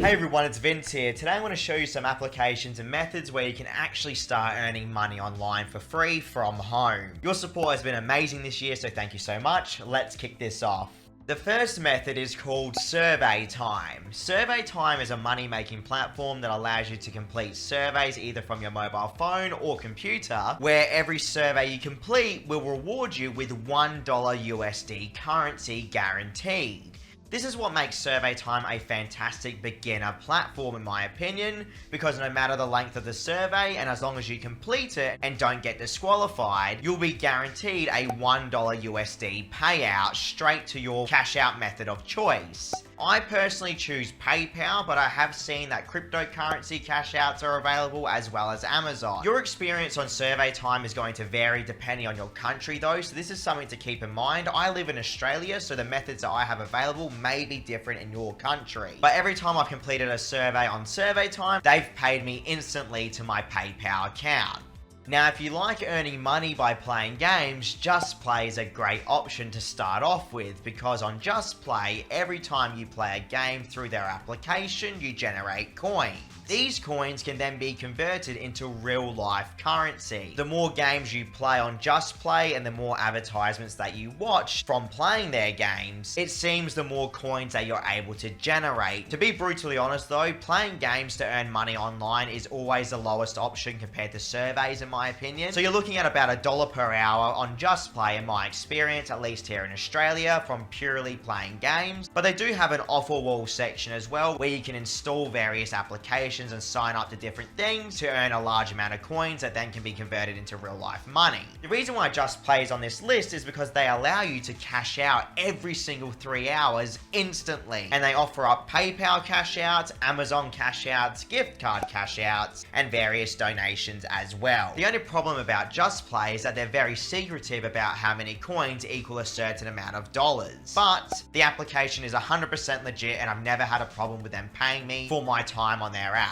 Hey everyone, it's Vince here. Today I'm going to show you some applications and methods where you can actually start earning money online for free from home. Your support has been amazing this year, so thank you so much. Let's kick this off. The first method is called Survey Time. Survey Time is a money-making platform that allows you to complete surveys either from your mobile phone or computer, where every survey you complete will reward you with $1 USD currency guaranteed. This is what makes Survey Time a fantastic beginner platform in my opinion, because no matter the length of the survey and as long as you complete it and don't get disqualified, you'll be guaranteed a $1 USD payout straight to your cash out method of choice. I personally choose PayPal, but I have seen that cryptocurrency cash outs are available as well as Amazon. Your experience on Survey Time is going to vary depending on your country though, so this is something to keep in mind. I live in Australia, so the methods that I have available may be different in your country. But every time I've completed a survey on Survey Time, they've paid me instantly to my PayPal account. Now, if you like earning money by playing games, Just Play is a great option to start off with, because on Just Play, every time you play a game through their application, you generate coins. These coins can then be converted into real life currency. The more games you play on Just Play and the more advertisements that you watch from playing their games, it seems the more coins that you're able to generate. To be brutally honest though, playing games to earn money online is always the lowest option compared to surveys in my opinion. So you're looking at about $1 per hour on Just Play in my experience, at least here in Australia, from purely playing games. But they do have an offer wall section as well, where you can install various applications and sign up to different things to earn a large amount of coins that then can be converted into real life money. The reason why Just Play is on this list is because they allow you to cash out every single 3 hours instantly, and they offer up PayPal cash outs, Amazon cash outs, gift card cash outs, and various donations as well. The only problem about Just Play is that they're very secretive about how many coins equal a certain amount of dollars, but the application is 100% legit and I've never had a problem with them paying me for my time on their app.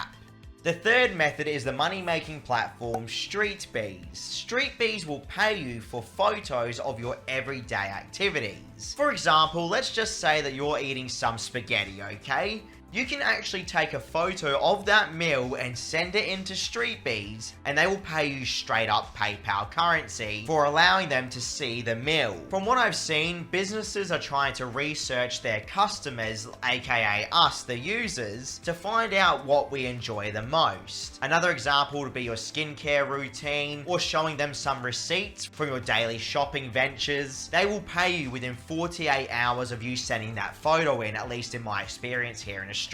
The third method is the money-making platform StreetBees. StreetBees will pay you for photos of your everyday activities. For example, let's just say that you're eating some spaghetti, okay? You can actually take a photo of that meal and send it into StreetBees, and they will pay you straight up PayPal currency for allowing them to see the meal. From what I've seen, businesses are trying to research their customers, aka us, the users, to find out what we enjoy the most. Another example would be your skincare routine, or showing them some receipts from your daily shopping ventures. They will pay you within 48 hours of you sending that photo in, at least in my experience here in Australia.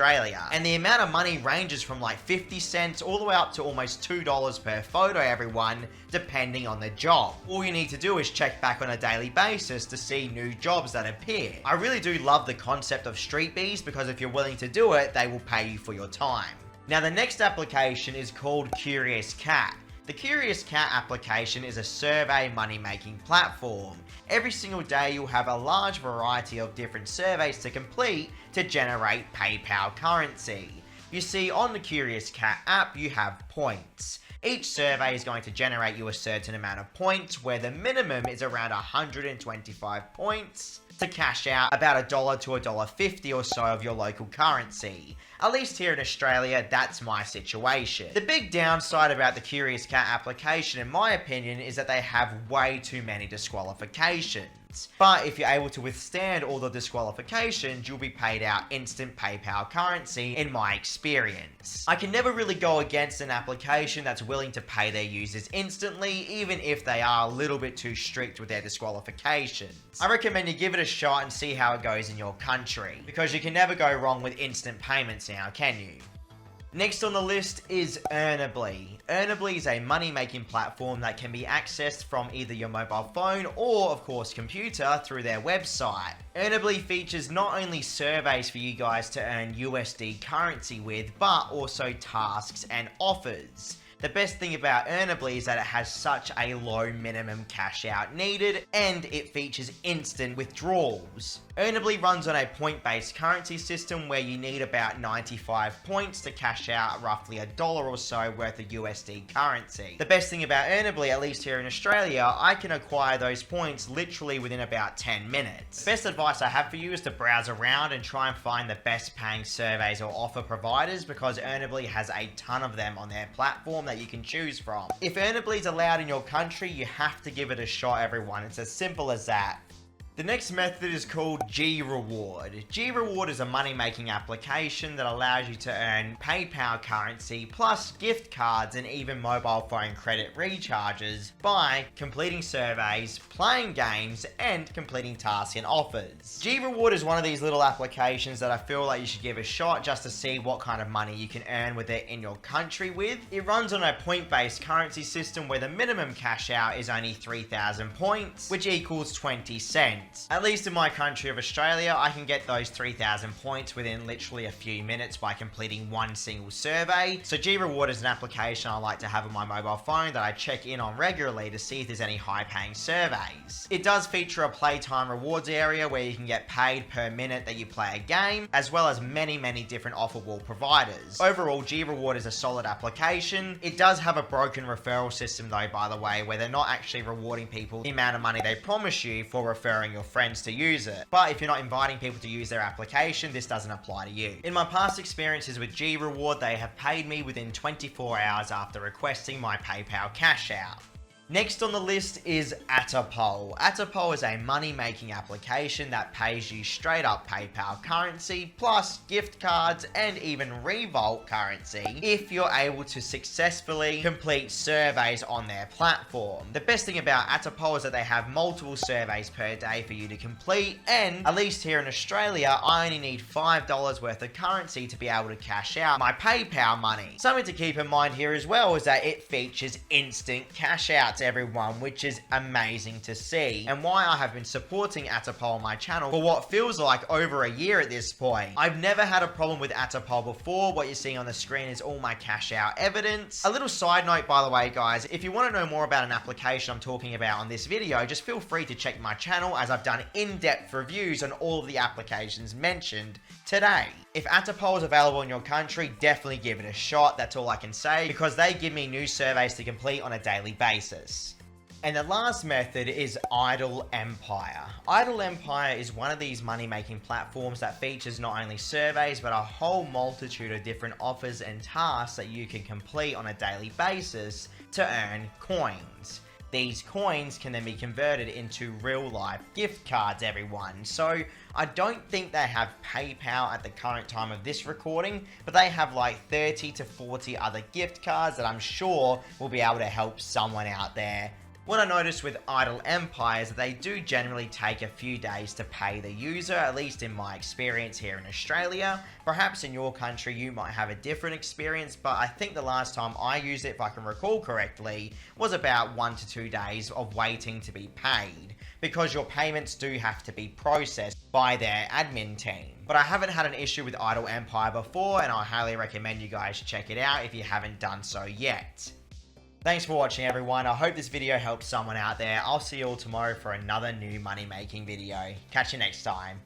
And the amount of money ranges from like 50 cents all the way up to almost $2 per photo, everyone, depending on the job. All you need to do is check back on a daily basis to see new jobs that appear. I really do love the concept of StreetBees, because if you're willing to do it, they will pay you for your time. Now the next application is called Curious Cat. The Curious Cat application is a survey money-making platform. Every single day you'll have a large variety of different surveys to complete to generate PayPal currency. You see, on the Curious Cat app you have points. Each survey is going to generate you a certain amount of points, where the minimum is around 125 points to cash out about $1 to $1.50 or so of your local currency. At least here in Australia, that's my situation. The big downside about the Curious Cat application, in my opinion, is that they have way too many disqualifications. But if you're able to withstand all the disqualifications, you'll be paid out instant PayPal currency in my experience. I can never really go against an application that's willing to pay their users instantly, even if they are a little bit too strict with their disqualifications. I recommend you give it a shot and see how it goes in your country, because you can never go wrong with instant payments now, can you? Next on the list is Earnably. Earnably is a money-making platform that can be accessed from either your mobile phone or, of course, computer through their website. Earnably features not only surveys for you guys to earn USD currency with, but also tasks and offers. The best thing about Earnably is that it has such a low minimum cash out needed, and it features instant withdrawals. Earnably runs on a point-based currency system where you need about 95 points to cash out roughly $1 or so worth of USD currency. The best thing about Earnably, at least here in Australia, I can acquire those points literally within about 10 minutes. Best advice I have for you is to browse around and try and find the best paying surveys or offer providers, because Earnably has a ton of them on their platform that you can choose from. If Earnably is allowed in your country, you have to give it a shot, everyone. It's as simple as that. The next method is called G Reward. G Reward is a money-making application that allows you to earn PayPal currency plus gift cards and even mobile phone credit recharges by completing surveys, playing games, and completing tasks and offers. G Reward is one of these little applications that I feel like you should give a shot just to see what kind of money you can earn with it in your country with. It runs on a point-based currency system where the minimum cash out is only 3,000 points, which equals 20 cents. At least in my country of Australia, I can get those 3,000 points within literally a few minutes by completing one single survey. So G Reward is an application I like to have on my mobile phone that I check in on regularly to see if there's any high paying surveys. It does feature a playtime rewards area where you can get paid per minute that you play a game, as well as many different offer wall providers. Overall, G Reward is a solid application. It does have a broken referral system though, by the way, where they're not actually rewarding people the amount of money they promise you for referring your friends to use it. But if you're not inviting people to use their application, this doesn't apply to you. In my past experiences with G Reward, they have paid me within 24 hours after requesting my PayPal cash out. Next on the list is Atapol. Atapol is a money-making application that pays you straight up PayPal currency, plus gift cards and even Revolt currency if you're able to successfully complete surveys on their platform. The best thing about Atapol is that they have multiple surveys per day for you to complete, and at least here in Australia, I only need $5 worth of currency to be able to cash out my PayPal money. Something to keep in mind here as well is that it features instant cash outs, everyone, which is amazing to see, and why I have been supporting Atapol on my channel for what feels like over a year at this point. I've never had a problem with Atapol before. What you're seeing on the screen is all my cash out evidence. A little side note, by the way, guys, if you want to know more about an application I'm talking about on this video, just feel free to check my channel, as I've done in-depth reviews on all of the applications mentioned today. If Atapol is available in your country, definitely give it a shot. That's all I can say, because they give me new surveys to complete on a daily basis. And the last method is Idle Empire. Idle Empire is one of these money-making platforms that features not only surveys, but a whole multitude of different offers and tasks that you can complete on a daily basis to earn coins. These coins can then be converted into real-life gift cards, everyone. So I don't think they have PayPal at the current time of this recording, but they have like 30 to 40 other gift cards that I'm sure will be able to help someone out there. What I noticed with Idle Empire is that they do generally take a few days to pay the user, at least in my experience here in Australia. Perhaps in your country you might have a different experience, but I think the last time I used it, if I can recall correctly, was about 1 to 2 days of waiting to be paid, because your payments do have to be processed by their admin team. But I haven't had an issue with Idle Empire before, and I highly recommend you guys check it out if you haven't done so yet. Thanks for watching, everyone. I hope this video helped someone out there. I'll see you all tomorrow for another new money making video. Catch you next time.